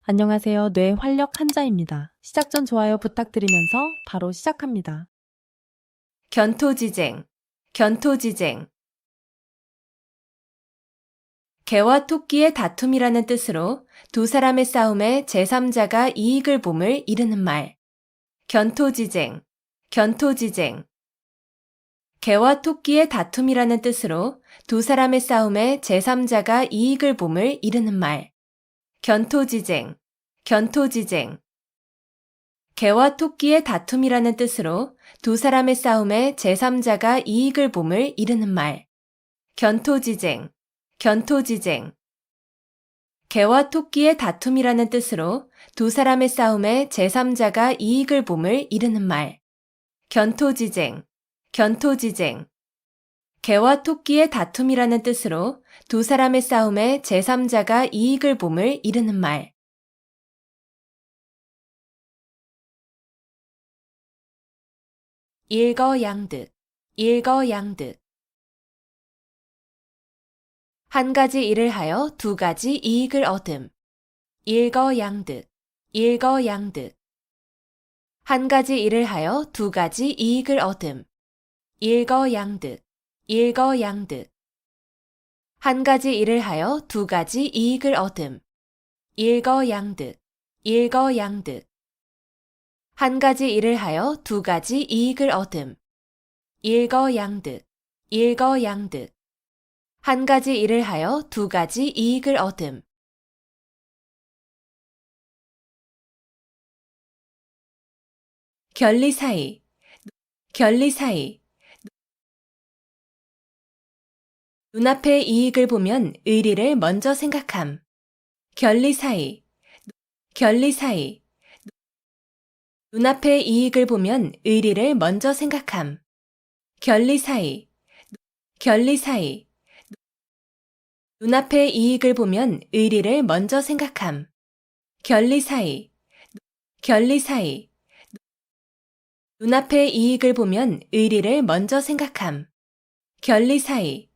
안녕하세요. 뇌 활력 한자입니다. 시작 전 좋아요 부탁드리면서 바로 시작합니다. 견토지쟁, 견토지쟁. 개와 토끼의 다툼이라는 뜻으로 두 사람의 싸움에 제3자가 이익을 봄을 이르는 말. 견토지쟁, 견토지쟁. 개와 토끼의 다툼이라는 뜻으로 두 사람의 싸움에 제3자가 이익을 봄을 이르는 말. 견토지쟁, 견토지쟁. 개와 토끼의 다툼이라는 뜻으로 두 사람의 싸움에 제3자가 이익을 봄을 이르는 말. 견토지쟁, 견토지쟁. 개와 토끼의 다툼이라는 뜻으로 두 사람의 싸움에 제3자가 이익을 봄을 이르는 말. 견토지쟁, 견토지쟁. 개와 토끼의 다툼이라는 뜻으로 두 사람의 싸움에 제3자가 이익을 봄을 이르는 말. 일거양득, 일거양득. 한 가지 일을 하여 두 가지 이익을 얻음. 일거양득, 일거양득. 한 가지 일을 하여 두 가지 이익을 얻음. 일거양득, 일거양득. 한 가지 일을 하여 두 가지 이익을 얻음. 일거양득, 일거양득. 한 가지 일을 하여 두 가지 이익을 얻음. 일거양득, 일거양득. 한 가지 일을 하여 두 가지 이익을 얻음. 결리사이, 결리사이. 눈앞의 이익을 보면 의리를 먼저 생각함. 결리사이, 결리사이. 눈앞의 이익을 보면 의리를 먼저 생각함. 결리사이, 결리사이. 눈앞의 이익을 보면 의리를 먼저 생각함. 결리사이, 결리사이. 눈앞의 이익을 보면 의리를 먼저 생각함. 결리사이,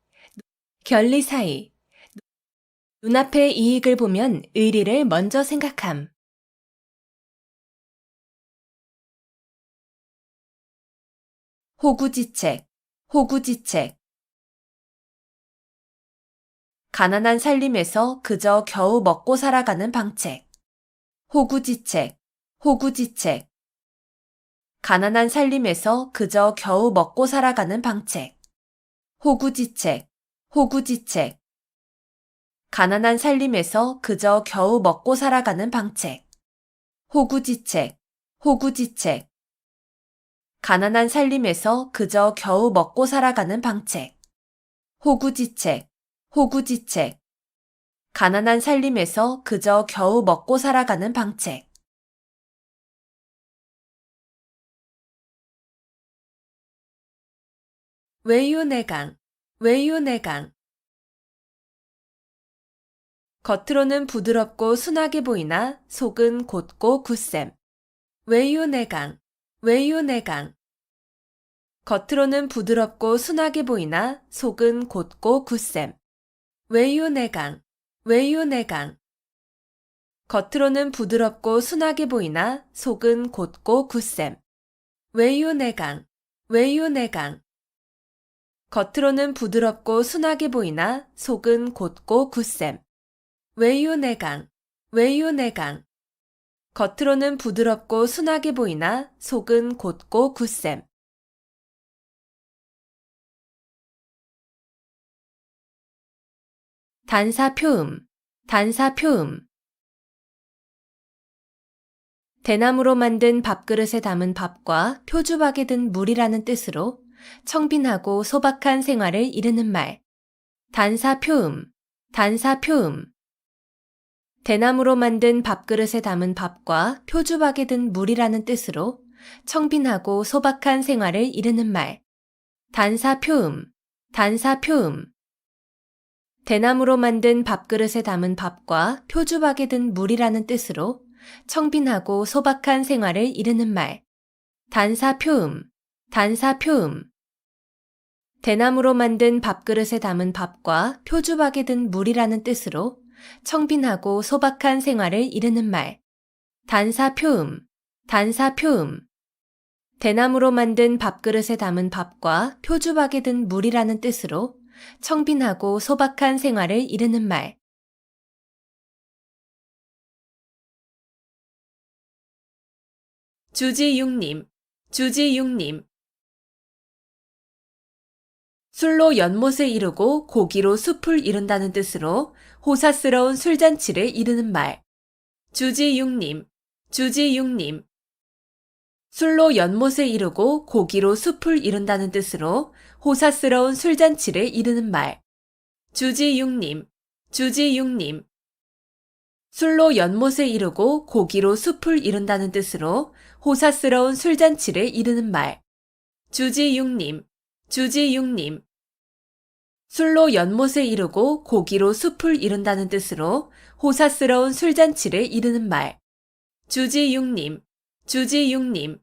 결리사이. 눈앞의 이익을 보면 의리를 먼저 생각함. 호구지책, 호구지책. 가난한 살림에서 그저 겨우 먹고 살아가는 방책. 호구지책, 호구지책. 가난한 살림에서 그저 겨우 먹고 살아가는 방책. 호구지책, 호구지책. 가난한 살림에서 그저 겨우 먹고 살아가는 방책. 호구지책, 호구지책. 가난한 살림에서 그저 겨우 먹고 살아가는 방책. 호구지책, 호구지책. 가난한 살림에서 그저 겨우 먹고 살아가는 방책. 외유내강, 외유내강. 겉으로는 부드럽고 순하게 보이나 속은 곧고 굳셈. 외유내강, 외유내강. 겉으로는 부드럽고 순하게 보이나 속은 곧고 굳셈. 외유내강, 외유내강. 겉으로는 부드럽고 순하게 보이나 속은 곧고 굳셈. 외유내강, 외유내강. 겉으로는 부드럽고 순하게 보이나 속은 곧고 굳셈. 외유내강, 외유내강. 겉으로는 부드럽고 순하게 보이나 속은 곧고 굳셈. 단사표음, 단사표음. 대나무로 만든 밥그릇에 담은 밥과 표주박에 든 물이라는 뜻으로 청빈하고 소박한 생활을 이르는 말. 단사표음, 단사표음. 대나무로 만든 밥그릇에 담은 밥과 표주박에 든 물이라는 뜻으로 청빈하고 소박한 생활을 이르는 말. 단사표음, 단사표음. 대나무로 만든 밥그릇에 담은 밥과 표주박에 든 물이라는 뜻으로 청빈하고 소박한 생활을 이르는 말. 단사표음, 단사표음. 대나무로 만든 밥그릇에 담은 밥과 표주박에 든 물이라는 뜻으로 청빈하고 소박한 생활을 이르는 말. 단사 표음, 단사 표음. 대나무로 만든 밥그릇에 담은 밥과 표주박에 든 물이라는 뜻으로 청빈하고 소박한 생활을 이르는 말. 주지육림, 주지육림. 술로 연못을 이루고 고기로 숲을 이룬다는 뜻으로 호사스러운 술잔치를 이르는 말. 주지육림, 주지육림. 술로 연못을 이루고 고기로 숲을 이룬다는 뜻으로 호사스러운 술잔치를 이르는 말. 주지육림, 주지육림. 술로 연못을 이루고 고기로 숲을 이룬다는 뜻으로 호사스러운 술잔치를 이르는 말. 주지육림, 주지육림. 술로 연못을 이루고 고기로 숲을 이룬다는 뜻으로 호사스러운 술잔치를 이르는 말. 주지육림, 주지육림.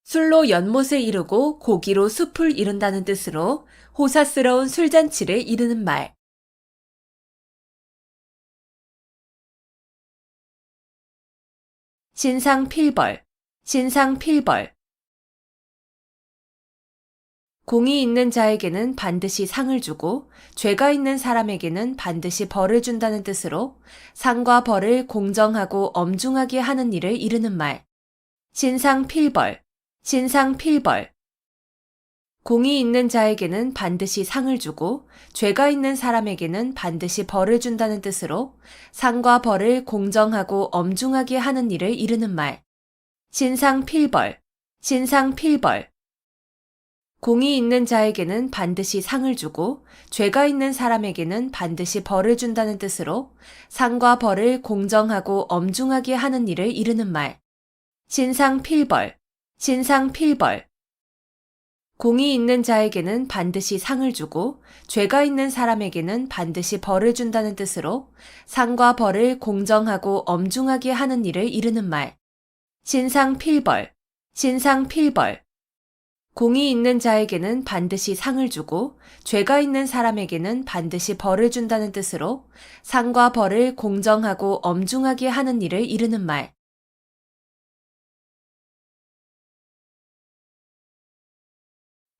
술로 연못을 이루고 고기로 숲을 이룬다는 뜻으로 호사스러운 술잔치를 이르는 말. 신상필벌, 신상필벌. 공이 있는 자에게는 반드시 상을 주고 죄가 있는 사람에게는 반드시 벌을 준다는 뜻으로 상과 벌을 공정하고 엄중하게 하는 일을 이르는 말. 신상필벌, 신상필벌. 공이 있는 자에게는 반드시 상을 주고 죄가 있는 사람에게는 반드시 벌을 준다는 뜻으로 상과 벌을 공정하고 엄중하게 하는 일을 이르는 말. 신상필벌, 신상필벌. 공이 있는 자에게는 반드시 상을 주고 죄가 있는 사람에게는 반드시 벌을 준다는 뜻으로 상과 벌을 공정하고 엄중하게 하는 일을 이르는 말. 신상필벌, 신상필벌. 공이 있는 자에게는 반드시 상을 주고 죄가 있는 사람에게는 반드시 벌을 준다는 뜻으로 상과 벌을 공정하고 엄중하게 하는 일을 이르는 말. 신상필벌, 신상필벌. 공이 있는 자에게는 반드시 상을 주고 죄가 있는 사람에게는 반드시 벌을 준다는 뜻으로 상과 벌을 공정하고 엄중하게 하는 일을 이르는 말.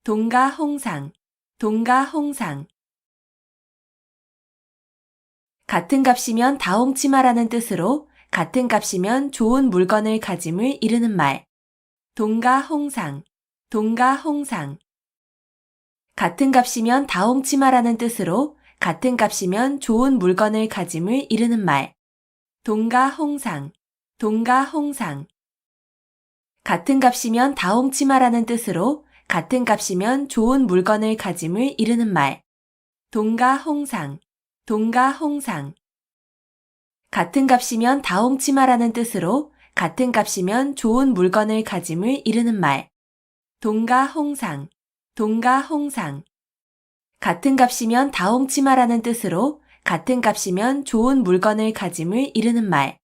동가홍상, 동가홍상. 같은 값이면 다 홍치 마라는 뜻으로 같은 값이면 좋은 물건을 가짐을 이르는 말. 동가홍상, 동가홍상. 같은 값이면 다 홍치 마라는 뜻으로 같은 값이면 좋은 물건을 가짐을 이르는 말. 동가홍상, 동가홍상. 같은 값이면 다 홍치 마라는 뜻으로 같은 값이면 좋은 물건을 가짐을 이르는 말. 동가홍상, 동가홍상. 같은 값이면 다 홍치 마라는 뜻으로 같은 값이면 좋은 물건을 가짐을 이르는 말. 동가홍상, 동가홍상. 같은 값이면 다 홍치 마라는 뜻으로 같은 값이면 좋은 물건을 가짐을 이르는 말.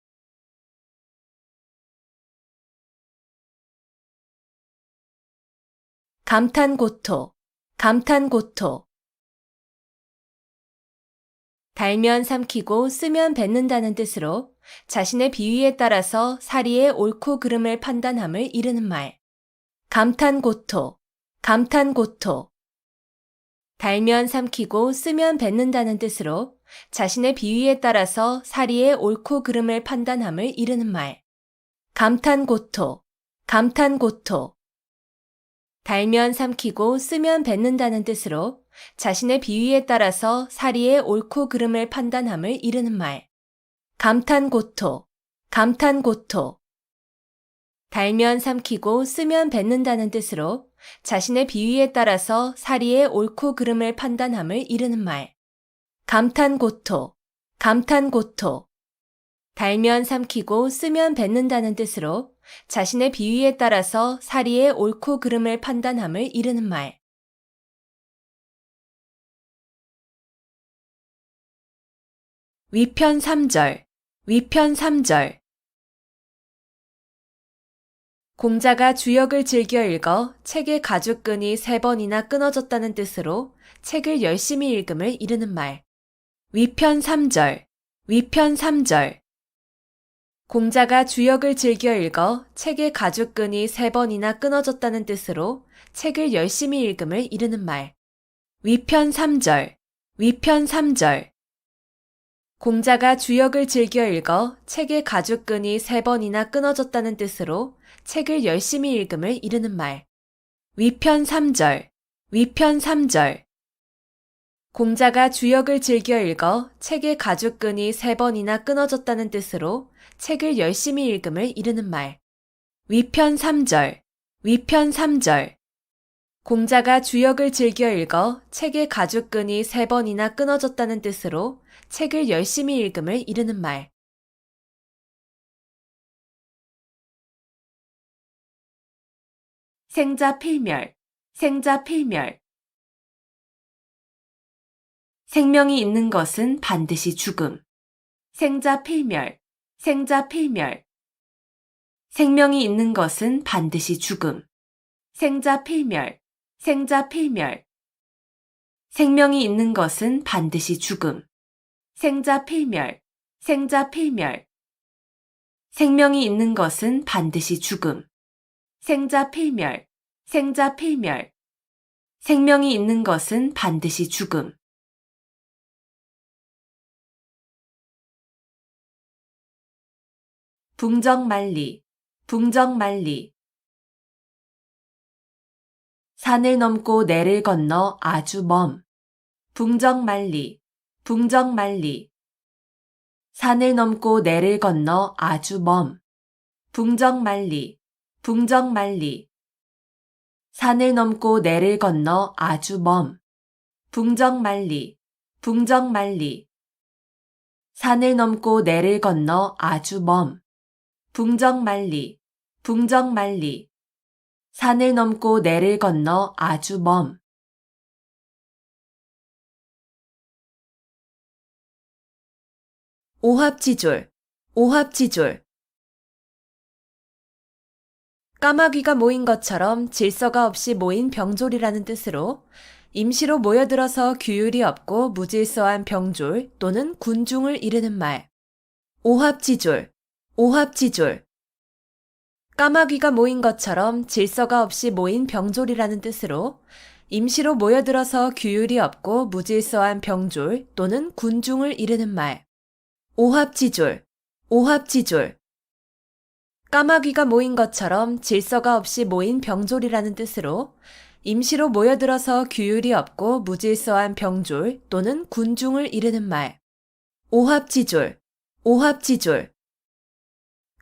감탄고토, 감탄고토. 달면 삼키고 쓰면 뱉는다는 뜻으로 자신의 비위에 따라서 사리의 옳고 그름을 판단함을 이르는 말. 감탄고토, 감탄고토. 달면 삼키고 쓰면 뱉는다는 뜻으로 자신의 비위에 따라서 사리의 옳고 그름을 판단함을 이르는 말. 감탄고토, 감탄고토. 달면 삼키고 쓰면 뱉는다는 뜻으로 자신의 비위에 따라서 사리의 옳고 그름을 판단함을 이르는 말. 감탄고토, 감탄고토. 달면 삼키고 쓰면 뱉는다는 뜻으로 자신의 비위에 따라서 사리의 옳고 그름을 판단함을 이르는 말. 감탄고토, 감탄고토. 달면 삼키고 쓰면 뱉는다는 뜻으로 자신의 비위에 따라서 사리의 옳고 그름을 판단함을 이르는 말. 위편 3절, 위편 3절. 공자가 주역을 즐겨 읽어 책의 가죽끈이 3번이나 끊어졌다는 뜻으로 책을 열심히 읽음을 이르는 말. 위편 3절, 위편 3절. 공자가 주역을 즐겨 읽어 책의 가죽끈이 3번이나 끊어졌다는 뜻으로 책을 열심히 읽음을 이르는 말. 위편 3절. 위편 3절. 공자가 주역을 즐겨 읽어 책의 가죽끈이 3번이나 끊어졌다는 뜻으로 책을 열심히 읽음을 이르는 말. 위편 3절. 위편 3절. 공자가 주역을 즐겨 읽어 책의 가죽끈이 3번이나 끊어졌다는 뜻으로 책을 열심히 읽음을 이르는 말. 위편 3절. 위편 3절. 공자가 주역을 즐겨 읽어 책의 가죽끈이 3번이나 끊어졌다는 뜻으로 책을 열심히 읽음을 이르는 말. 생자필멸. 생자필멸. 생명이 있는 것은 반드시 죽음. 생자필멸. 생자필멸. 생명이 있는 것은 반드시 죽음. 생자필멸. 생자필멸. 생명이 있는 것은 반드시 죽음. 생자필멸. 생자필멸. 생명이 있는 것은 반드시 죽음. 생자필멸. 생자필멸. 생명이 있는 것은 반드시 죽음. 붕정만리. 붕정만리. 산을 넘고 내를 건너 아주 먼. 붕정만리. 붕정만리. 산을 넘고 내를 건너 아주 먼. 붕정만리. 붕정만리. 산을 넘고 내를 건너 아주 먼. 붕정만리. 붕정만리. 산을 넘고 내를 건너 아주 먼. 붕정만리. 붕정만리. 산을 넘고 내를 건너 아주 먼. 오합지졸. 오합지졸. 까마귀가 모인 것처럼 질서가 없이 모인 병졸이라는 뜻으로 임시로 모여들어서 규율이 없고 무질서한 병졸 또는 군중을 이르는 말. 오합지졸. 오합지졸. 까마귀가 모인 것처럼 질서가 없이 모인 병졸이라는 뜻으로 임시로 모여들어서 규율이 없고 무질서한 병졸 또는 군중을 이르는 말. 오합지졸. 오합지졸. 까마귀가 모인 것처럼 질서가 없이 모인 병졸이라는 뜻으로 임시로 모여들어서 규율이 없고 무질서한 병졸 또는 군중을 이르는 말. 오합지졸. 오합지졸.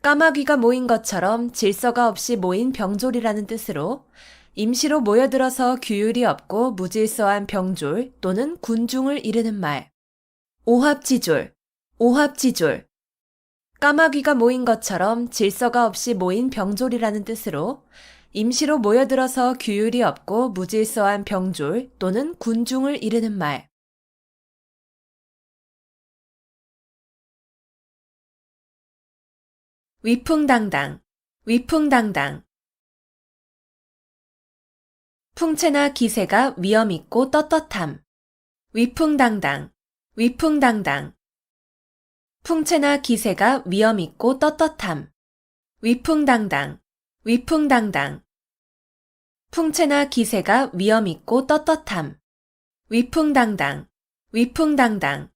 까마귀가 모인 것처럼 질서가 없이 모인 병졸이라는 뜻으로 임시로 모여들어서 규율이 없고 무질서한 병졸 또는 군중을 이르는 말. 오합지졸. 오합지졸. 까마귀가 모인 것처럼 질서가 없이 모인 병졸이라는 뜻으로 임시로 모여들어서 규율이 없고 무질서한 병졸 또는 군중을 이르는 말. 위풍당당. 위풍당당. 풍채나 기세가 위엄있고 떳떳함. 위풍당당. 위풍당당. 풍채나 기세가 위엄있고 떳떳함. 위풍당당. 위풍당당. 풍채나 기세가 위엄있고 떳떳함. 위풍당당. 위풍당당.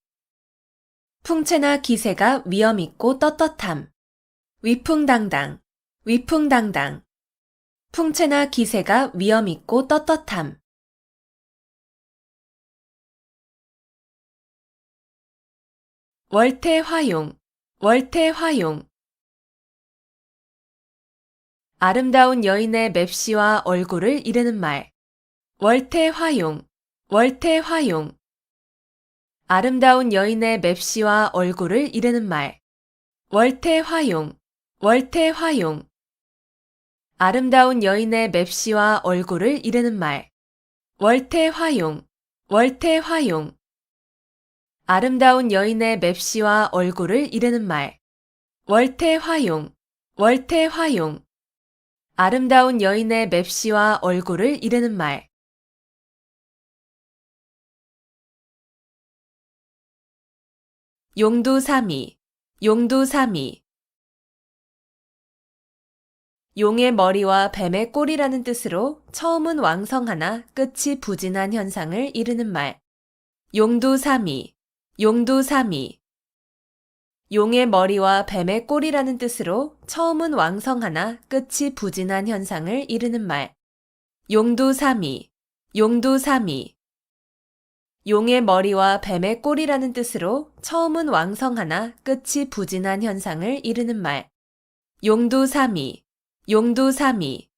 풍채나 기세가 위엄있고 떳떳함. 위풍당당. 위풍당당. 풍채나 기세가 위엄있고 떳떳함. 월태화용. 월태화용. 아름다운 여인의 맵시와 얼굴을 이르는 말. 월태화용. 월태화용. 아름다운 여인의 맵시와 얼굴을 이르는 말. 월태화용. 월태화용. 아름다운 여인의 맵시와 얼굴을 이르는 말. 월태화용. 월태화용. 아름다운 여인의 맵시와 얼굴을 이르는 말. 월태화용. 월태화용. 아름다운 여인의 맵시와 얼굴을 이르는 말. 용두사미, 용두사미. 용의 머리와 뱀의 꼬리라는 뜻으로 처음은 왕성하나 끝이 부진한 현상을 이르는 말. 용두사미, 용두사미. 용의 머리와 뱀의 꼬리라는 뜻으로 처음은 왕성하나 끝이 부진한 현상을 이르는 말. 용두사미, 용두사미. 용의 머리와 뱀의 꼬리라는 뜻으로 처음은 왕성하나 끝이 부진한 현상을 이르는 말. 용두사미, 용두사미.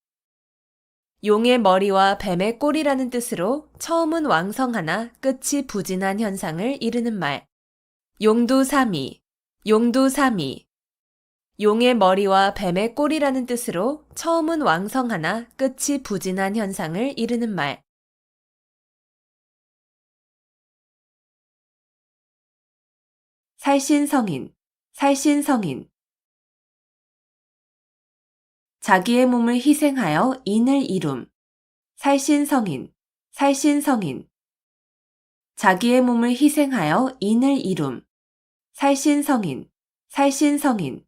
용의 머리와 뱀의 꼬리라는 뜻으로 처음은 왕성하나 끝이 부진한 현상을 이르는 말. 용두사미, 용두사미. 용의 머리와 뱀의 꼬리라는 뜻으로 처음은 왕성하나 끝이 부진한 현상을 이르는 말. 살신성인, 살신성인. 자기의 몸을 희생하여 인을 이룸. 살신성인, 살신성인. 자기의 몸을 희생하여 인을 이룸. 살신성인, 살신성인.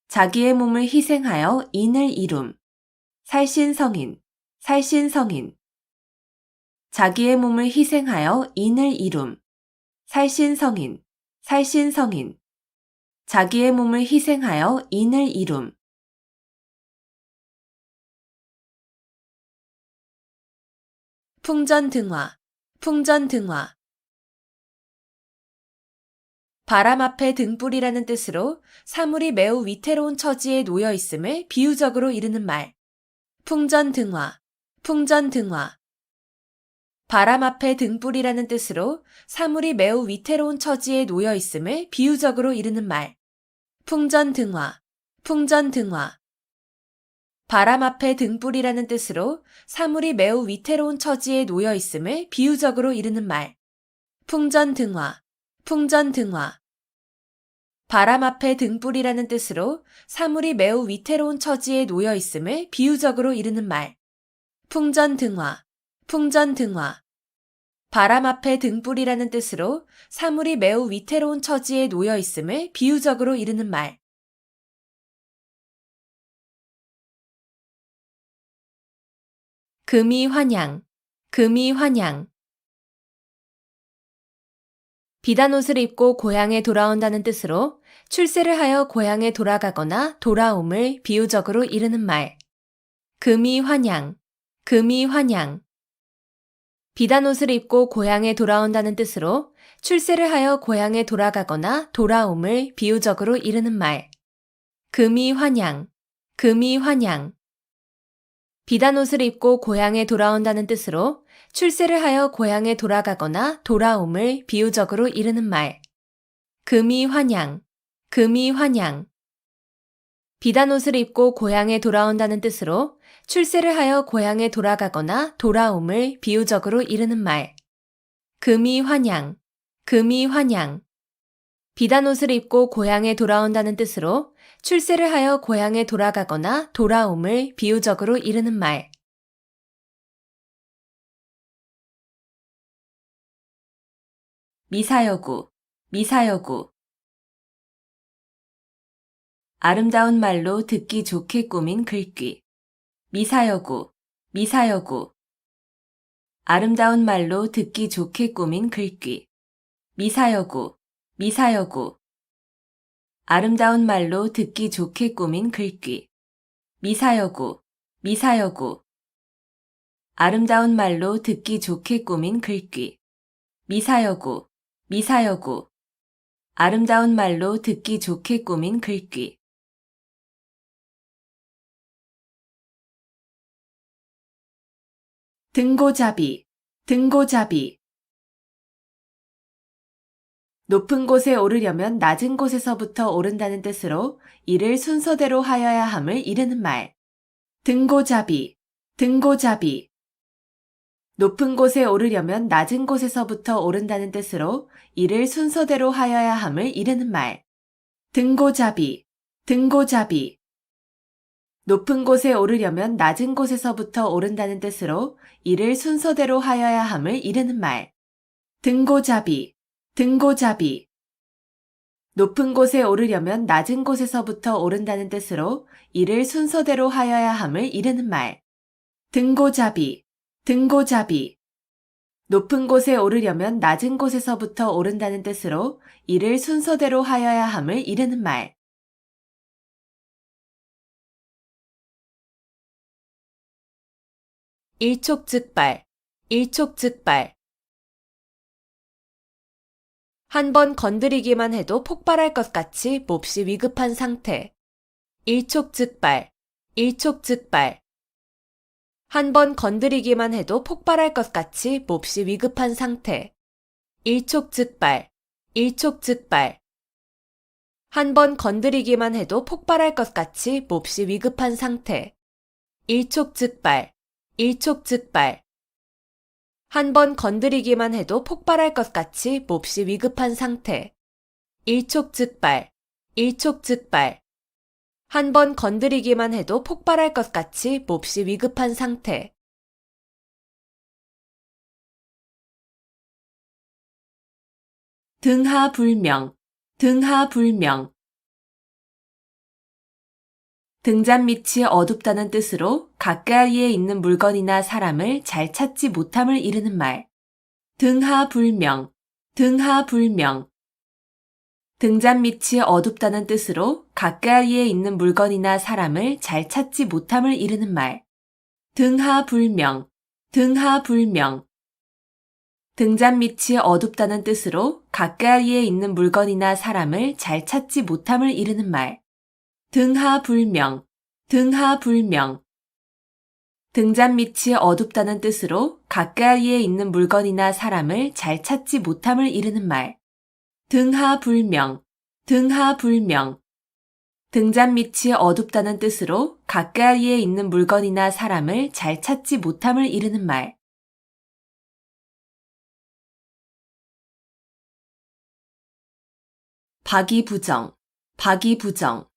자기의 몸을 희생하여 인을 이룸. 살신성인, 살신성인. 자기의 몸을 희생하여 인을 이룸. 살신성인, 살신성인. 자기의 몸을 희생하여 인을 이룸. 풍전등화, 풍전등화. 바람 앞에 등불이라는 뜻으로 사물이 매우 위태로운 처지에 놓여 있음을 비유적으로 이르는 말. 풍전등화, 풍전등화. 바람 앞에 등불이라는 뜻으로 사물이 매우 위태로운 처지에 놓여 있음을 비유적으로 이르는 말. 풍전등화, 풍전등화. 바람 앞에 등불이라는 뜻으로 사물이 매우 위태로운 처지에 놓여 있음을 비유적으로 이르는 말. 풍전등화, 풍전등화. 바람 앞에 등불이라는 뜻으로 사물이 매우 위태로운 처지에 놓여 있음을 비유적으로 이르는 말. 풍전등화, 풍전등화. 바람 앞에 등불이라는 뜻으로 사물이 매우 위태로운 처지에 놓여 있음을 비유적으로 이르는 말. 금이환양, 금이환양. 비단 옷을 입고 고향에 돌아온다는 뜻으로 출세를 하여 고향에 돌아가거나 돌아옴을 비유적으로 이르는 말. 금이환양, 금이환양. 비단 옷을 입고 고향에 돌아온다는 뜻으로 출세를 하여 고향에 돌아가거나 돌아옴을 비유적으로 이르는 말. 금이환양, 금이환양. 비단 옷을 입고 고향에 돌아온다는 뜻으로 출세를 하여 고향에 돌아가거나 돌아옴을 비유적으로 이르는 말. 금이환양, 금이환양. 비단 옷을 입고 고향에 돌아온다는 뜻으로 출세를 하여 고향에 돌아가거나 돌아옴을 비유적으로 이르는 말. 금이환양, 금이환양. 비단 옷을 입고 고향에 돌아온다는 뜻으로 출세를 하여 고향에 돌아가거나 돌아옴을 비유적으로 이르는 말. 미사여구, 미사여구. 아름다운 말로 듣기 좋게 꾸민 글귀. 미사여구, 미사여구. 아름다운 말로 듣기 좋게 꾸민 글귀. 미사여구, 미사여구. 아름다운 말로 듣기 좋게 꾸민 글귀. 미사여구, 미사여구. 아름다운 말로 듣기 좋게 꾸민 글귀. 미사여구, 미사여구. 아름다운 말로 듣기 좋게 꾸민 글귀. 등고잡이, 등고잡이. 높은 곳에 오르려면 낮은 곳에서부터 오른다는 뜻으로 이를 순서대로 하여야 함을 이르는 말. 등고잡이, 등고잡이. 높은 곳에 오르려면 낮은 곳에서부터 오른다는 뜻으로 이를 순서대로 하여야 함을 이르는 말. 등고잡이, 등고잡이. 높은 곳에 오르려면 낮은 곳에서부터 오른다는 뜻으로 이를 순서대로 하여야 함을 이르는 말. 등고잡이, 등고잡이. 높은 곳에 오르려면 낮은 곳에서부터 오른다는 뜻으로 이를 순서대로 하여야 함을 이르는 말. 등고잡이, 등고잡이. 높은 곳에 오르려면 낮은 곳에서부터 오른다는 뜻으로 이를 순서대로 하여야 함을 이르는 말. 일촉즉발, 일촉즉발. 한 번 건드리기만 해도 폭발할 것 같이 몹시 위급한 상태. 일촉즉발, 일촉즉발. 한 번 건드리기만 해도 폭발할 것 같이 몹시 위급한 상태. 일촉즉발, 일촉즉발. 한 번 건드리기만 해도 폭발할 것 같이 몹시 위급한 상태. 일촉즉발, 일촉즉발. 한 번 건드리기만 해도 폭발할 것 같이 몹시 위급한 상태. 일촉즉발, 일촉즉발. 한 번 건드리기만 해도 폭발할 것 같이 몹시 위급한 상태. 등하불명, 등하불명. 등잔 밑이 어둡다는 뜻으로 가까이에 있는 물건이나 사람을 잘 찾지 못함을 이르는 말. 등하불명, 등하불명. 등잔 밑이 어둡다는 뜻으로 가까이에 있는 물건이나 사람을 잘 찾지 못함을 이르는 말. 등하불명, 등하불명. 등잔 밑이 어둡다는 뜻으로 가까이에 있는 물건이나 사람을 잘 찾지 못함을 이르는 말. 등하불명, 등하불명. 등잔 밑이 어둡다는 뜻으로 가까이에 있는 물건이나 사람을 잘 찾지 못함을 이르는 말. 등하불명, 등하불명. 등잔 밑이 어둡다는 뜻으로 가까이에 있는 물건이나 사람을 잘 찾지 못함을 이르는 말. 박이부정, 박이부정.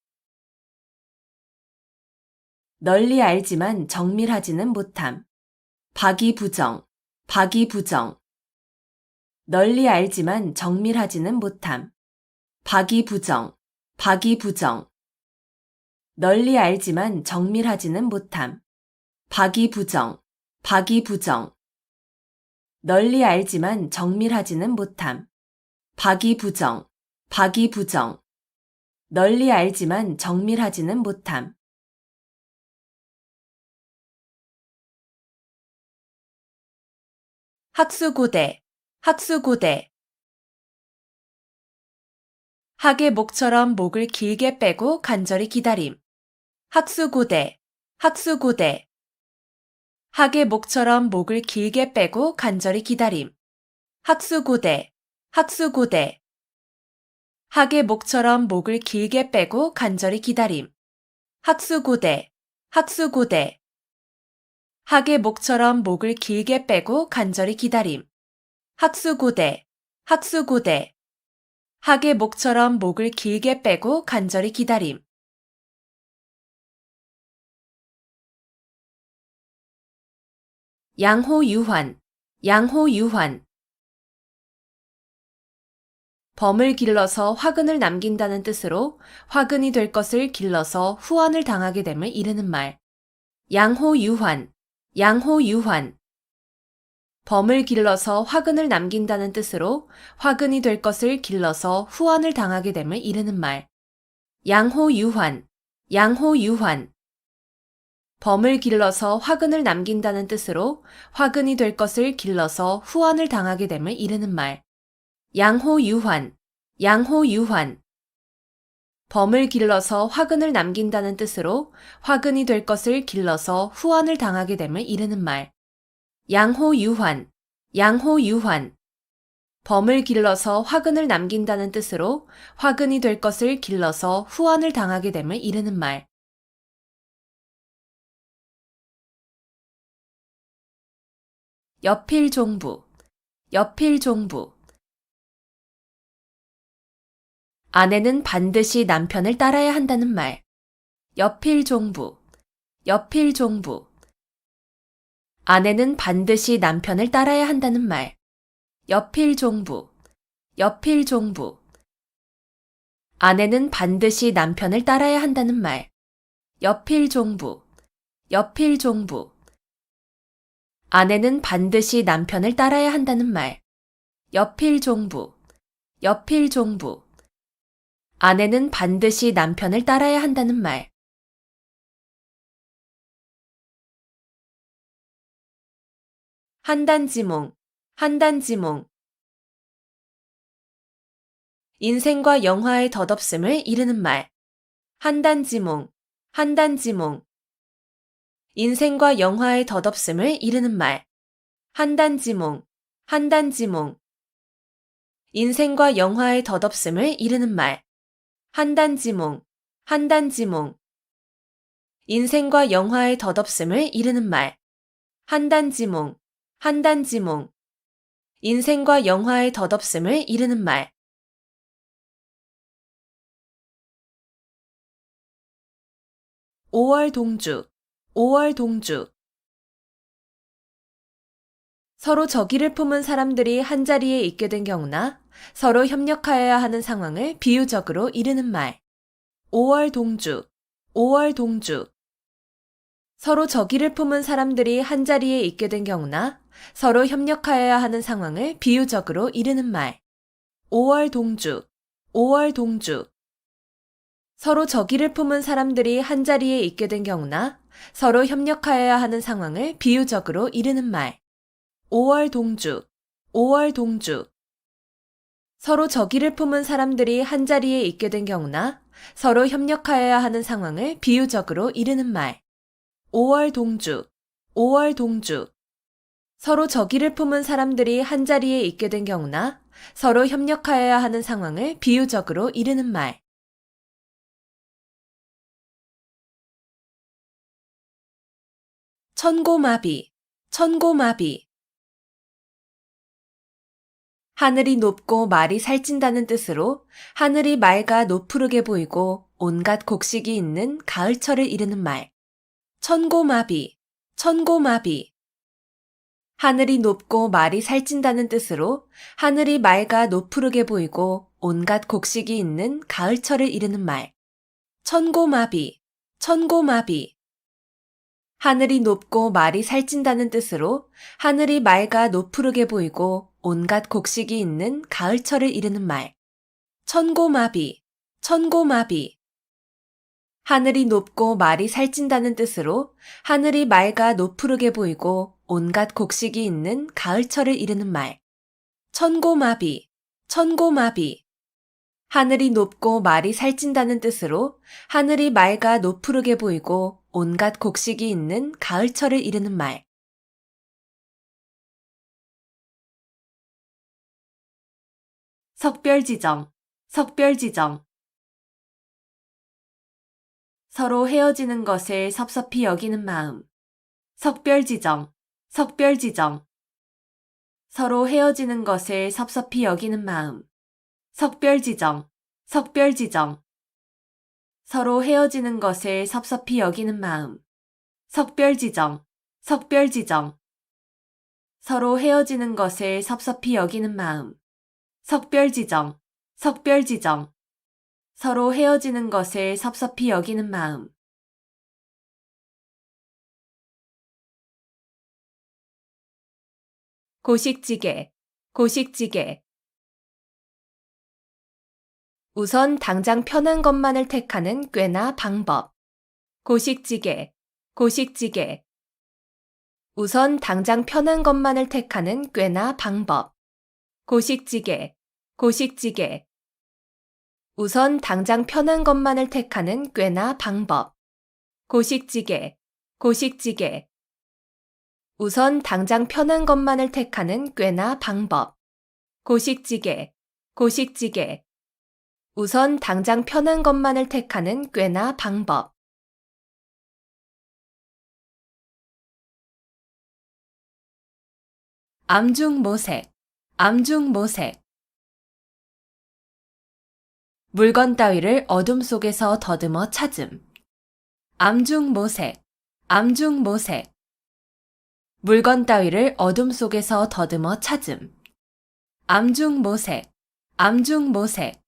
널리 알지만 정밀하지는 못함. 박이부정, 박이부정. 널리 알지만 정밀하지는 못함. 박이부정, 박이부정. 널리 알지만 정밀하지는 못함. 박이부정, 박이부정. 널리 알지만 정밀하지는 못함. 박이부정, 박이부정. 널리 알지만 정밀하지는 못함. 학수고대, 학수고대. 학의 목처럼 목을 길게 빼고 간절히 기다림. 학수고대, 학수고대. 학의 목처럼 목을 길게 빼고 간절히 기다림. 학수고대, 학수고대. 학의 목처럼 목을 길게 빼고 간절히 기다림. 학수고대, 학수고대. 학의 목처럼 목을 길게 빼고 간절히 기다림. 학수고대, 학수고대. 학의 목처럼 목을 길게 빼고 간절히 기다림. 양호유환, 양호유환. 범을 길러서 화근을 남긴다는 뜻으로 화근이 될 것을 길러서 후환을 당하게 됨을 이르는 말. 양호유환, 양호유환. 범을 길러서 화근을 남긴다는 뜻으로 화근이 될 것을 길러서 후환을 당하게 됨을 이르는 말. 양호유환, 양호유환. 범을 길러서 화근을 남긴다는 뜻으로 화근이 될 것을 길러서 후환을 당하게 됨을 이르는 말. 양호유환, 양호유환. 범을 길러서 화근을 남긴다는 뜻으로 화근이 될 것을 길러서 후환을 당하게 됨을 이르는 말. 양호유환, 양호유환. 범을 길러서 화근을 남긴다는 뜻으로 화근이 될 것을 길러서 후환을 당하게 됨을 이르는 말. 여필종부, 여필종부. 아내는 반드시 남편을 따라야 한다는 말. 여필종부, 여필종부. 아내는 반드시 남편을 따라야 한다는 말. 여필종부, 여필종부. 아내는 반드시 남편을 따라야 한다는 말. 여필종부, 여필종부. 아내는 반드시 남편을 따라야 한다는 말. 여필종부, 여필종부. 아내는 반드시 남편을 따라야 한다는 말. 한단지몽, 한단지몽. 인생과 영화의 덧없음을 이르는 말. 한단지몽, 한단지몽. 인생과 영화의 덧없음을 이르는 말. 한단지몽, 한단지몽. 인생과 영화의 덧없음을 이르는 말. 한단지몽, 한단지몽. 인생과 영화의 덧없음을 이르는 말. 한단지몽, 한단지몽. 인생과 영화의 덧없음을 이르는 말. 오월동주, 오월동주. 서로 적의를 품은 사람들이 한자리에 있게 된 경우나 서로 협력하여야 하는 상황을 비유적으로 이르는 말. 오월동주, 오월동주. 서로 적의를 품은 사람들이 한자리에 있게 된 경우나 서로 협력하여야 하는 상황을 비유적으로 이르는 말. 오월동주, 오월동주. 서로 적의를 품은 사람들이 한자리에 있게 된 경우나 서로 협력하여야 하는 상황을 비유적으로 이르는 말. 오월동주, 오월동주. 서로 적의를 품은 사람들이 한자리에 있게 된 경우나 서로 협력하여야 하는 상황을 비유적으로 이르는 말. 오월동주, 오월동주. 서로 적의를 품은 사람들이 한자리에 있게 된 경우나 서로 협력하여야 하는 상황을 비유적으로 이르는 말. 천고마비, 천고마비. 하늘이 높고 말이 살찐다는 뜻으로 하늘이 맑아 노푸르게 보이고 온갖 곡식이 있는 가을철을 이르는 말. 천고마비, 천고마비. 하늘이 높고 말이 살찐다는 뜻으로 하늘이 맑아 노푸르게 보이고 온갖 곡식이 있는 가을철을 이르는 말. 천고마비, 천고마비. 하늘이 높고 말이 살찐다는 뜻으로 하늘이 맑아 노푸르게 보이고 온갖 곡식이 있는 가을철을 이르는 말. 천고마비, 천고마비. 하늘이 높고 말이 살찐다는 뜻으로 하늘이 맑아 노푸르게 보이고 온갖 곡식이 있는 가을철을 이르는 말. 천고마비, 천고마비. 하늘이 높고 말이 살찐다는 뜻으로 하늘이 맑아 노푸르게 보이고 온갖 곡식이 있는 가을철을 이르는 말. 석별지정, 석별지정. 서로 헤어지는 것을 섭섭히 여기는 마음. 석별지정, 석별지정. 서로 헤어지는 것을 섭섭히 여기는 마음. 석별지정, 석별지정. 서로 헤어지는 것을 섭섭히 여기는 마음. 석별지정, 석별지정. 서로 헤어지는 것을 섭섭히 여기는 마음. 석별지정, 석별지정. 서로 헤어지는 것을 섭섭히 여기는 마음. 고식지게, 고식지게. 우선 당장 편한 것만을 택하는 꾀나 방법. 고식지게, 고식지게. 우선 당장 편한 것만을 택하는 꾀나 방법. 고식지게, 고식지게. 우선 당장 편한 것만을 택하는 꾀나 방법. 고식지게, 고식지게. 우선 당장 편한 것만을 택하는 꾀나 방법. 고식지게, 고식지게. 우선 당장 편한 것만을 택하는 꾀나 방법. 암중모색, 암중모색. 물건 따위를 어둠 속에서 더듬어 찾음. 암중모색, 암중모색. 물건 따위를 어둠 속에서 더듬어 찾음. 암중모색, 암중모색.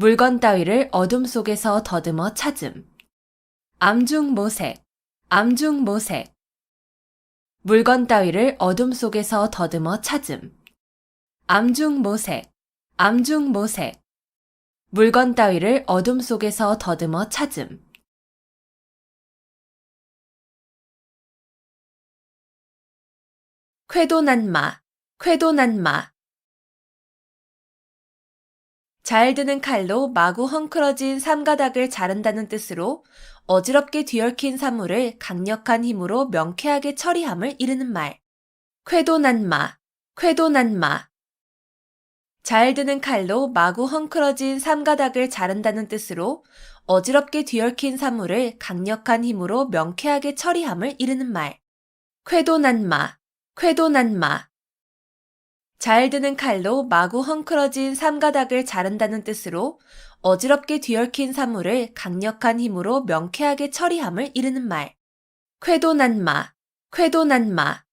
물건 따위를 어둠 속에서 더듬어 찾음. 암중모색, 암중모색. 물건 따위를 어둠 속에서 더듬어 찾음. 암중모색, 암중모색. 물건 따위를 어둠 속에서 더듬어 찾음. 쾌도난마, 쾌도난마. 잘 드는 칼로 마구 헝클어진 삼가닥을 자른다는 뜻으로 어지럽게 뒤얽힌 사물을 강력한 힘으로 명쾌하게 처리함을 이르는 말. 쾌도난마, 쾌도난마. 잘 드는 칼로 마구 헝클어진 삼가닥을 자른다는 뜻으로 어지럽게 뒤얽힌 사물을 강력한 힘으로 명쾌하게 처리함을 이르는 말. 쾌도난마, 쾌도난마. 잘 드는 칼로 마구 헝클어진 삼가닥을 자른다는 뜻으로 어지럽게 뒤얽힌 사물을 강력한 힘으로 명쾌하게 처리함을 이르는 말. 쾌도난마, 쾌도난마.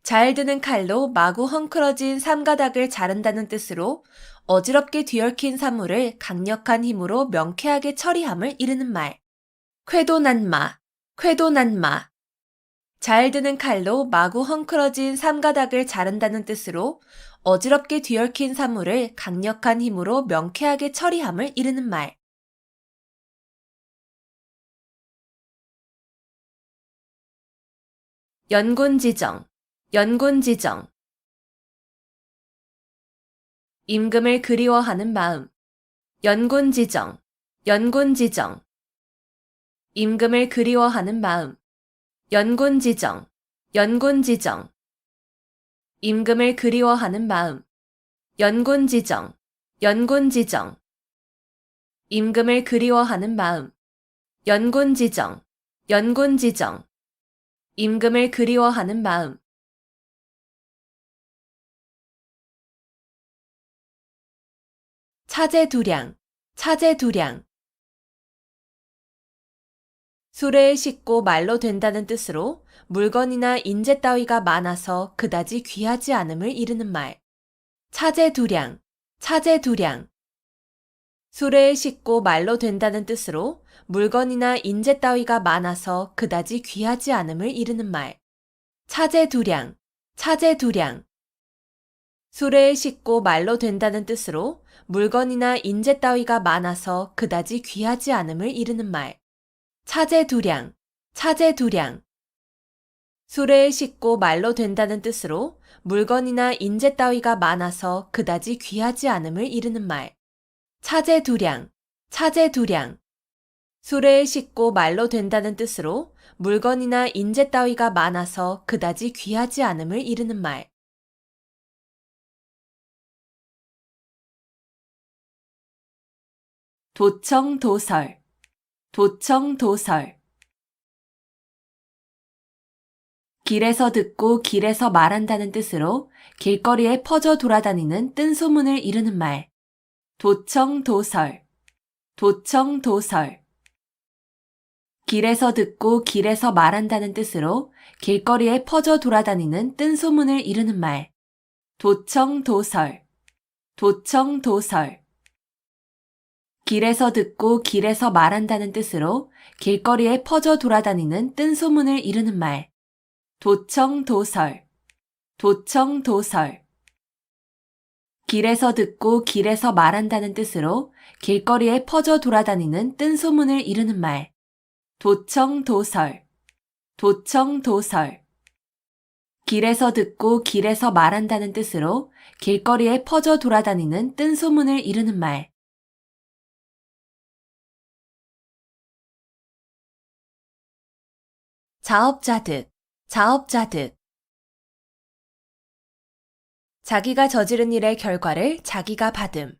잘 드는 칼로 마구 헝클어진 삼가닥을 자른다는 뜻으로 어지럽게 뒤얽힌 사물을 강력한 힘으로 명쾌하게 처리함을 이르는 말. 쾌도난마, 쾌도난마. 잘 드는 칼로 마구 헝클어진 삼가닥을 자른다는 뜻으로 어지럽게 뒤얽힌 사물을 강력한 힘으로 명쾌하게 처리함을 이르는 말. 연곤지정, 연곤지정. 임금을 그리워하는 마음. 연곤지정, 연곤지정. 임금을 그리워하는 마음. 연곤지정, 연곤지정. 임금을 그리워하는 마음. 연곤지정, 연곤지정. 임금을 그리워하는 마음. 연곤지정, 연곤지정. 임금을 그리워하는 마음. 차제두량, 차제두량. 수레에 싣고 말로 된다는 뜻으로 물건이나 인재 따위가 많아서 그다지 귀하지 않음을 이르는 말. 차제두량, 차제두량. 수레에 싣고 말로 된다는 뜻으로 물건이나 인재 따위가 많아서 그다지 귀하지 않음을 이르는 말. 차제두량, 차제두량. 수레에 싣고 말로 된다는 뜻으로 물건이나 인재 따위가 많아서 그다지 귀하지 않음을 이르는 말. 차제두량, 차제두량. 수레에 싣고 말로 된다는 뜻으로 물건이나 인재 따위가 많아서 그다지 귀하지 않음을 이르는 말. 차제두량, 차제두량. 수레에 싣고 말로 된다는 뜻으로 물건이나 인재 따위가 많아서 그다지 귀하지 않음을 이르는 말. 도청도설, 도청도설. 길에서 듣고 길에서 말한다는 뜻으로 길거리에 퍼져 돌아다니는 뜬소문을 이르는 말. 도청도설, 도청도설. 길에서 듣고 길에서 말한다는 뜻으로 길거리에 퍼져 돌아다니는 뜬소문을 이르는 말. 도청도설, 도청도설. 길에서 듣고 길에서 말한다는 뜻으로 길거리에 퍼져 돌아다니는 뜬소문을 이르는 말. 도청도설, 도청도설. 길에서 듣고 길에서 말한다는 뜻으로 길거리에 퍼져 돌아다니는 뜬소문을 이르는 말. 도청도설, 도청도설. 길에서 듣고 길에서 말한다는 뜻으로 길거리에 퍼져 돌아다니는 뜬소문을 이르는 말. 자업자득, 자업자득. 자기가 저지른 일의 결과를 자기가 받음.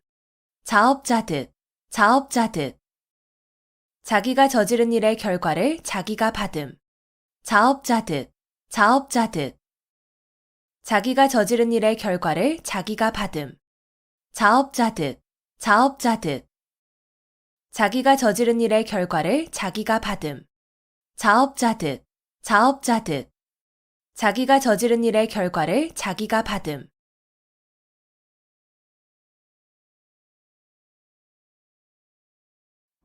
자업자득, 자업자득. 자기가 저지른 일의 결과를 자기가 받음. 자업자득, 자업자득. 자기가 저지른 일의 결과를 자기가 받음. 자업자득, 자업자득. 자기가 저지른 일의 결과를 자기가 받음. 자업자득, 자업자득. 자기가 저지른 일의 결과를 자기가 받음.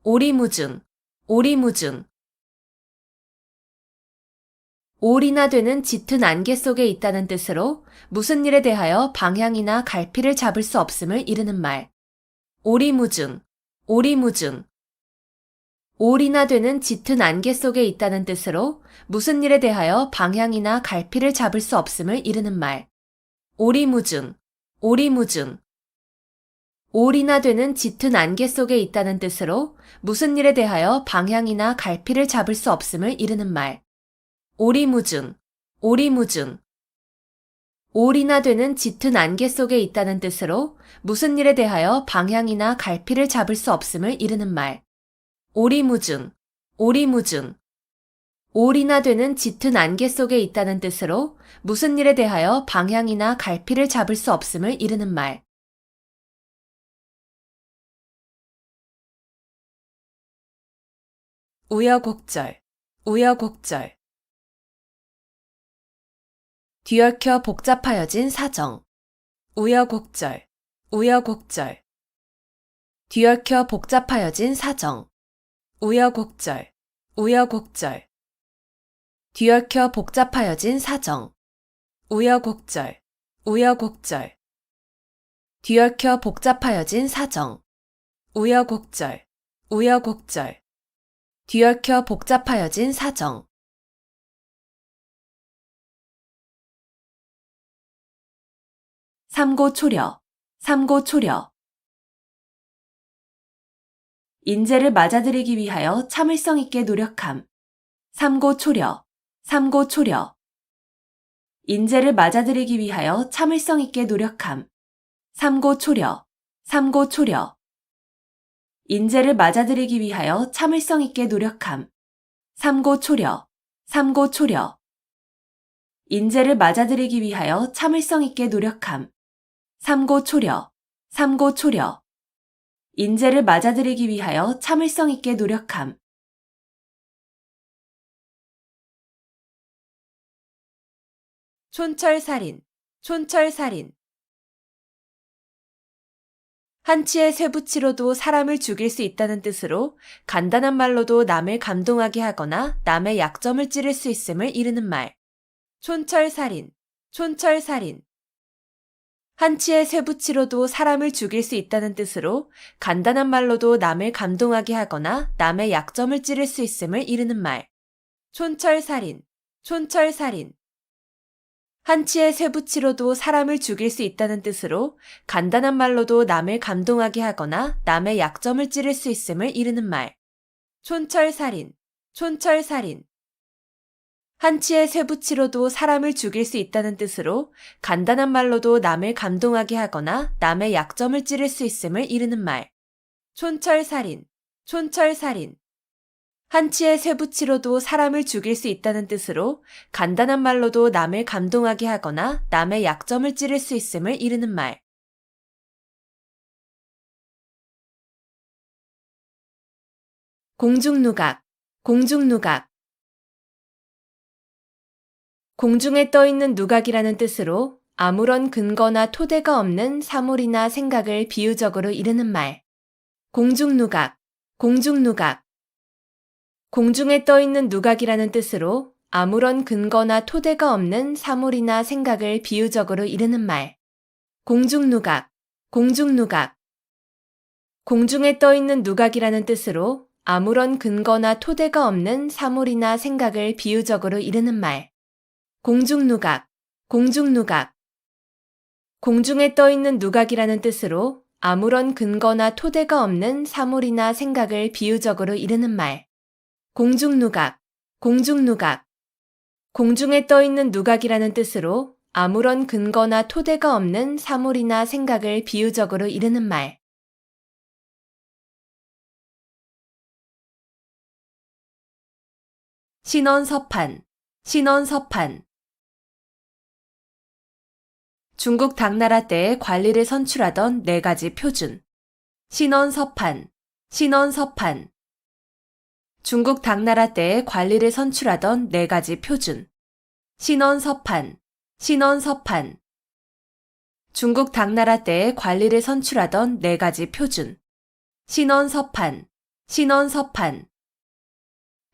오리무중, 오리무중. 올이나 되는 짙은 안개 속에 있다는 뜻으로 무슨 일에 대하여 방향이나 갈피를 잡을 수 없음을 이르는 말. 오리무중, 오리무중. 올이나 되는 짙은 안개 속에 있다는 뜻으로 무슨 일에 대하여 방향이나 갈피를 잡을 수 없음을 이르는 말. 오리무중, 오리무중. 올이나 되는 짙은 안개 속에 있다는 뜻으로 무슨 일에 대하여 방향이나 갈피를 잡을 수 없음을 이르는 말. 오리무중, 오리무중. 올이나 되는 짙은 안개 속에 있다는 뜻으로 무슨 일에 대하여 방향이나 갈피를 잡을 수 없음을 이르는 말. 오리무중, 오리무중. 올이나 되는 짙은 안개 속에 있다는 뜻으로 무슨 일에 대하여 방향이나 갈피를 잡을 수 없음을 이르는 말. 우여곡절, 우여곡절. 뒤얽혀 복잡하여진 사정. 우여곡절, 우여곡절. 뒤얽혀 복잡하여진 사정. 우여곡절, 우여곡절. 뒤얽혀 복잡하여진 사정. 우여곡절, 우여곡절. 뒤얽혀 복잡하여진 사정. 우여곡절, 우여곡절. 뒤얽혀 복잡하여진 사정. 삼고초려, 삼고초려. 인재를 맞아들이기 위하여 참을성 있게 노력함. 삼고초려, 삼고초려. 인재를 맞아들이기 위하여 참을성 있게 노력함. 삼고초려, 삼고초려. 인재를 맞아들이기 위하여 참을성 있게 노력함. 삼고초려, 삼고초려. 인재를 맞아들이기 위하여 참을성 있게 노력함. 삼고초려, 삼고초려. 인재를 맞아들이기 위하여 참을성 있게 노력함. 촌철살인, 촌철살인. 한치의 쇠붙이로도 사람을 죽일 수 있다는 뜻으로 간단한 말로도 남을 감동하게 하거나 남의 약점을 찌를 수 있음을 이르는 말. 촌철살인, 촌철살인. 한치의 쇠붙이로도 사람을 죽일 수 있다는 뜻으로 간단한 말로도 남을 감동하게 하거나 남의 약점을 찌를 수 있음을 이르는 말. 촌철살인, 촌철살인. 한치의 쇠붙이로도 사람을 죽일 수 있다는 뜻으로 간단한 말로도 남을 감동하게 하거나 남의 약점을 찌를 수 있음을 이르는 말. 촌철살인, 촌철살인. 한치의 쇠붙이로도 사람을 죽일 수 있다는 뜻으로 간단한 말로도 남을 감동하게 하거나 남의 약점을 찌를 수 있음을 이르는 말. 촌철살인, 촌철살인. 한치의 쇠붙이로도 사람을 죽일 수 있다는 뜻으로 간단한 말로도 남을 감동하게 하거나 남의 약점을 찌를 수 있음을 이르는 말. 공중누각, 공중누각. 공중에 떠 있는 누각이라는 뜻으로 아무런 근거나 토대가 없는 사물이나 생각을 비유적으로 이르는 말. 공중누각, 공중누각. 공중에 떠 있는 누각이라는 뜻으로 아무런 근거나 토대가 없는 사물이나 생각을 비유적으로 이르는 말. 공중누각, 공중누각. 공중에 떠 있는 누각이라는 뜻으로 아무런 근거나 토대가 없는 사물이나 생각을 비유적으로 이르는 말. 공중누각, 공중누각. 공중에 떠 있는 누각이라는 뜻으로 아무런 근거나 토대가 없는 사물이나 생각을 비유적으로 이르는 말. 공중누각, 공중누각. 공중에 떠 있는 누각이라는 뜻으로 아무런 근거나 토대가 없는 사물이나 생각을 비유적으로 이르는 말. 신원서판, 신원서판. 중국 당나라 때에 관리를 선출하던 4가지 표준. 신원서판, 신원서판. 중국 당나라 때에 관리를 선출하던 4가지 표준. 신원서판, 신원서판. 중국 당나라 때에 관리를 선출하던 4가지 표준. 신원서판, 신원서판.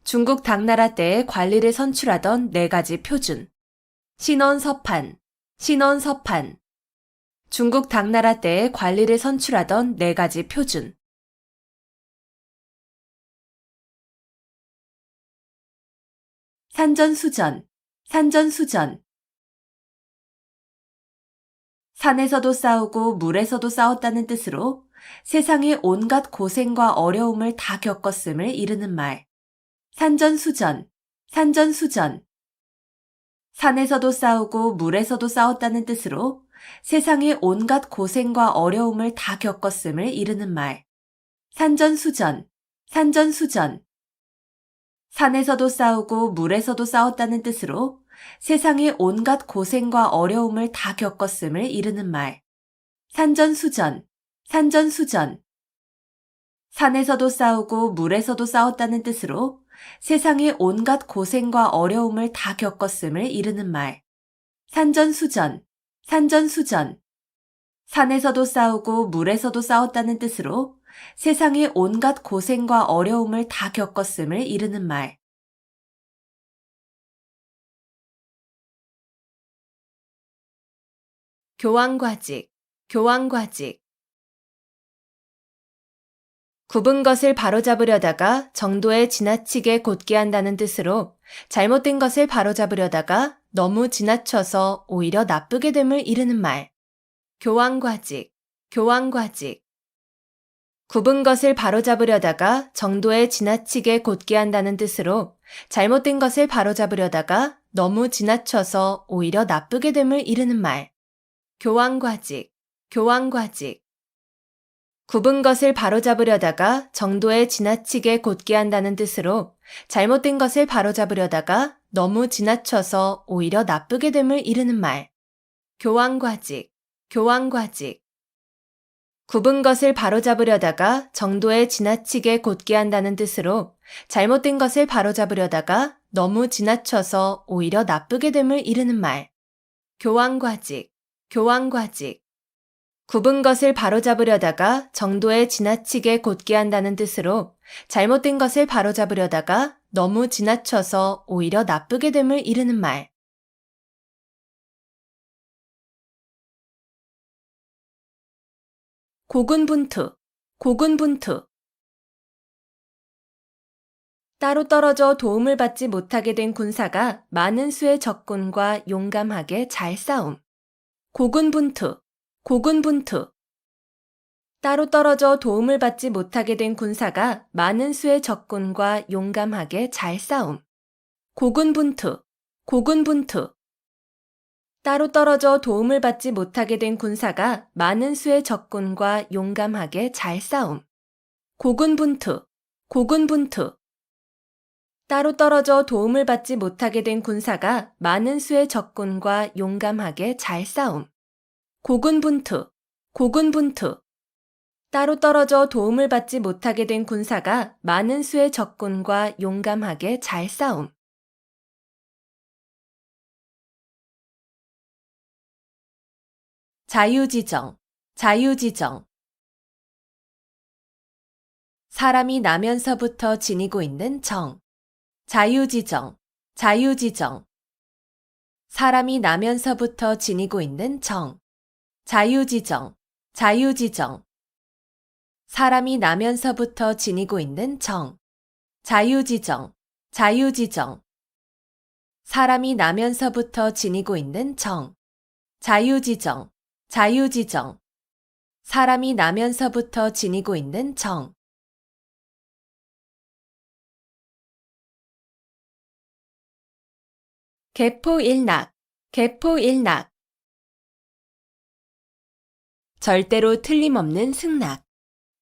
중국 당나라 때의 관리를 선출하던 4가지 표준. 신원서판, 신원서판. 중국 당나라 때의 관리를 선출하던 4가지 표준. 산전수전, 산전수전. 산에서도 싸우고 물에서도 싸웠다는 뜻으로 세상의 온갖 고생과 어려움을 다 겪었음을 이르는 말. 산전수전, 산전수전. 산에서도 싸우고 물에서도 싸웠다는 뜻으로 세상의 온갖 고생과 어려움을 다 겪었음을 이르는 말. 산전수전, 산전수전. 산에서도 싸우고 물에서도 싸웠다는 뜻으로 세상의 온갖 고생과 어려움을 다 겪었음을 이르는 말. 산전수전, 산전수전. 산에서도 싸우고 물에서도 싸웠다는 뜻으로 세상의 온갖 고생과 어려움을 다 겪었음을 이르는 말. 산전수전, 산전수전. 산에서도 싸우고 물에서도 싸웠다는 뜻으로 세상의 온갖 고생과 어려움을 다 겪었음을 이르는 말. 교황과직, 교황과직. 굽은 것을 바로잡으려다가 정도에 지나치게 곧게 한다는 뜻으로 잘못된 것을 바로잡으려다가 너무 지나쳐서 오히려 나쁘게 됨을 이르는 말. 교황과직, 교황과직. 굽은 것을 바로잡으려다가 정도에 지나치게 곧게 한다는 뜻으로 잘못된 것을 바로잡으려다가 너무 지나쳐서 오히려 나쁘게 됨을 이르는 말. 교황과직, 교황과직. 굽은 것을 바로잡으려다가 정도에 지나치게 곧게 한다는 뜻으로 잘못된 것을 바로잡으려다가 너무 지나쳐서 오히려 나쁘게 됨을 이르는 말. 교황과직, 교황과직. 굽은 것을 바로잡으려다가 정도에 지나치게 곧게 한다는 뜻으로 잘못된 것을 바로잡으려다가 너무 지나쳐서 오히려 나쁘게 됨을 이르는 말. 교황과직, 교황과직. 굽은 것을 바로잡으려다가 정도에 지나치게 곧게 한다는 뜻으로 잘못된 것을 바로잡으려다가 너무 지나쳐서 오히려 나쁘게 됨을 이르는 말. 고군분투, 고군분투. 따로 떨어져 도움을 받지 못하게 된 군사가 많은 수의 적군과 용감하게 잘 싸움. 고군분투, 고군분투. 따로 떨어져 도움을 받지 못하게 된 군사가 많은 수의 적군과 용감하게 잘 싸움. 고군분투, 고군분투. 따로 떨어져 도움을 받지 못하게 된 군사가 많은 수의 적군과 용감하게 잘 싸움. 고군분투, 고군분투. 따로 떨어져 도움을 받지 못하게 된 군사가 많은 수의 적군과 용감하게 잘 싸움. 고군분투, 고군분투. 따로 떨어져 도움을 받지 못하게 된 군사가 많은 수의 적군과 용감하게 잘 싸움. 자유지정, 자유지정. 사람이 나면서부터 지니고 있는 정. 자유지정, 자유지정. 사람이 나면서부터 지니고 있는 정. 자유지정, 자유지정. 사람이 나면서부터 지니고 있는 정. 자유지정, 자유지정. 사람이 나면서부터 지니고 있는 정. 자유지정, 자유지정. 사람이 나면서부터 지니고 있는 정. 개포일낙, 개포일낙. 절대로 틀림없는 승낙.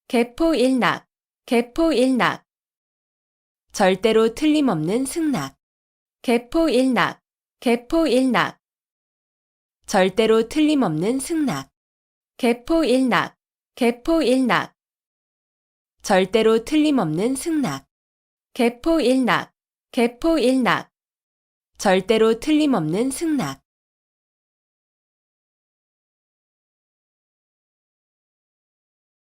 개포일낙, 개포일낙. 절대로 틀림없는 승낙. 개포일낙, 개포일낙. 절대로 틀림없는 승낙. 개포일낙, 개포일낙. 절대로 틀림없는 승낙. 개포일낙, 개포일낙. 절대로 틀림없는 승낙.